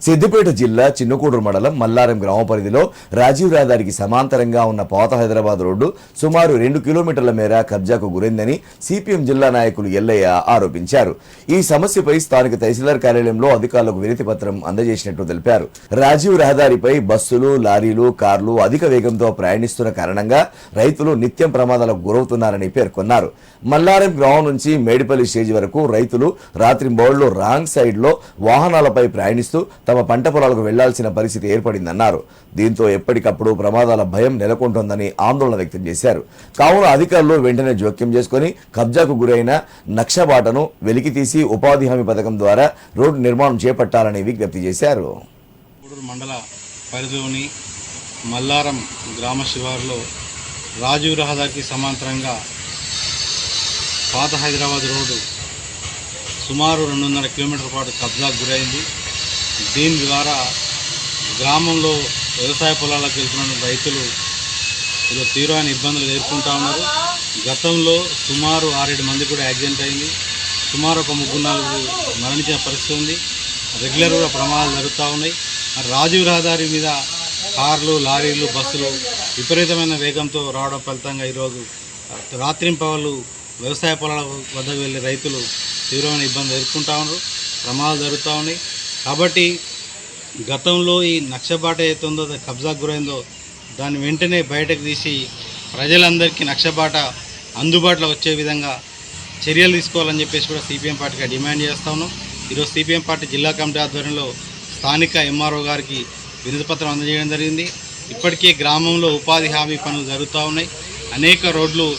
సిద్దిపేట జిల్లా చిన్నకూడూరు మండలం మల్లారం గ్రామ పరిధిలో రాజీవ్ రహదారికి సమాంతరంగా ఉన్న పాత హైదరాబాద్ రోడ్డు సుమారు 2 కిలోమీటర్ల మేర కబ్జాకు గురైందని సిపిఎం జిల్లా నాయకులు ఎల్లయ్య ఆరోపించారు. ఈ సమస్యపై స్థానిక తహసీల్దార్ కార్యాలయంలో అధికారులకు వినతి పత్రం అందజేసినట్టు తెలిపారు. రాజీవ్ రహదారిపై బస్సులు, లారీలు, కార్లు అధిక వేగంతో ప్రయాణిస్తున్న కారణంగా రైతులు నిత్యం ప్రమాదాలకు గురవుతున్నారని పేర్కొన్నారు. మల్లారం గ్రామం నుంచి మేడిపల్లి స్టేజ్ వరకు రైతులు రాత్రింబౌళ్లు రాంగ్ సైడ్ లో వాహనాలపై ప్రయాణిస్తూ తమ పంట పొలాలకు వెళ్లాల్సిన పరిస్థితి ఏర్పడిందన్నారు. దీంతో ఎప్పటికప్పుడు ప్రమాదాల భయం నెలకొంటోందని ఆందోళన వ్యక్తం చేశారు. కావున అధికారులు వెంటనే జోక్యం చేసుకుని కబ్జాకు గురైన నక్షబాటను వెలికితీసి ఉపాధి హామీ పథకం ద్వారా రోడ్డు నిర్మాణం చేపట్టాలని విజ్ఞప్తి చేశారు. మండల పరిధిలోని మల్లారం గ్రామ శివారులో రాజీవ్ రహదారికి సమాంతరంగా పాత హైదరాబాద్ రోడ్డు సుమారు 2.5 కిలోమీటర్ల పాటు కబ్జాకు గురైంది. దీని ద్వారా గ్రామంలో వ్యవసాయ పొలాలకు వెళ్తున్న రైతులు తీవ్రమైన ఇబ్బందులు ఎదుర్కొంటూ ఉన్నారు. గతంలో సుమారు 6-7 మంది కూడా యాక్సిడెంట్ అయింది. సుమారు ఒక 3-4 మరణించిన పరిస్థితి ఉంది. రెగ్యులర్గా ప్రమాదాలు జరుగుతూ ఉన్నాయి. రాజీవ్ రహదారి మీద కార్లు, లారీలు, బస్సులు విపరీతమైన వేగంతో రావడం ఫలితంగా ఈరోజు రాత్రింపవళ్ళు వ్యవసాయ పొలాల వద్దకు వెళ్ళే రైతులు తీవ్రమైన ఇబ్బందులు ఎదుర్కొంటూ ఉన్నారు. ప్రమాదాలు జరుగుతూ ఉన్నాయి. కాబట్టి గతంలో ఈ నక్షబాట ఏతుందో కబ్జాకు గురైందో దాన్ని వెంటనే బయటకు తీసి ప్రజలందరికీ నక్షబాట అందుబాటులో వచ్చే విధంగా చర్యలు తీసుకోవాలని చెప్పేసి కూడా సిపిఎం పార్టీగా డిమాండ్ చేస్తా ఉన్నాం. ఈరోజు సిపిఎం పార్టీ జిల్లా కమిటీ ఆధ్వర్యంలో స్థానిక ఎంఆర్ఓ గారికి వినతిపత్రం అందజేయడం జరిగింది. ఇప్పటికే గ్రామంలో ఉపాధి హామీ పనులు జరుగుతూ ఉన్నాయి. అనేక రోడ్లు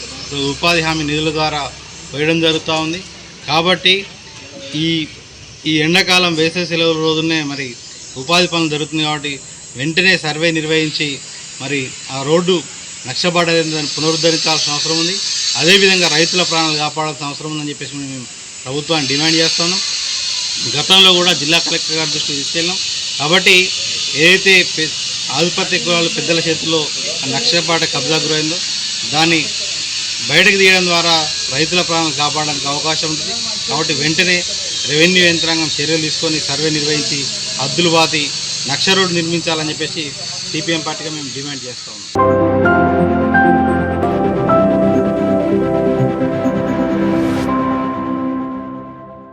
ఉపాధి హామీ నిధుల ద్వారా వేయడం జరుగుతూ ఉంది. కాబట్టి ఈ ఎండాకాలం వేసవి సెలవుల రోజునే మరి ఉపాధి పనులు జరుగుతుంది. కాబట్టి వెంటనే సర్వే నిర్వహించి మరి ఆ రోడ్డు నక్షబాట పునరుద్ధరించాల్సిన అవసరం ఉంది. అదేవిధంగా రైతుల ప్రాణాలు కాపాడాల్సిన అవసరం ఉందని చెప్పేసి మేము ప్రభుత్వాన్ని డిమాండ్ చేస్తున్నాం. గతంలో కూడా జిల్లా కలెక్టర్ గారి దృష్టికి తీసుకెళ్ళాం. కాబట్టి ఏదైతే ఆధిపత్య కులాలు పెద్దల చేతుల్లో నక్షబాట కబ్జా గురైందో దాన్ని బయటకు తీయడం ద్వారా రైతుల ప్రాణాలు కాపాడడానికి అవకాశం ఉంటుంది. కాబట్టి వెంటనే రెవెన్యూ యంత్రాంగం చర్యలు తీసుకొని సర్వే నిర్వహించి హద్దులు బాతి నక్ష రోడ్డు నిర్మించాలని చెప్పేసి సిపిఎం పార్టీగా మేము డిమాండ్ చేస్తాము.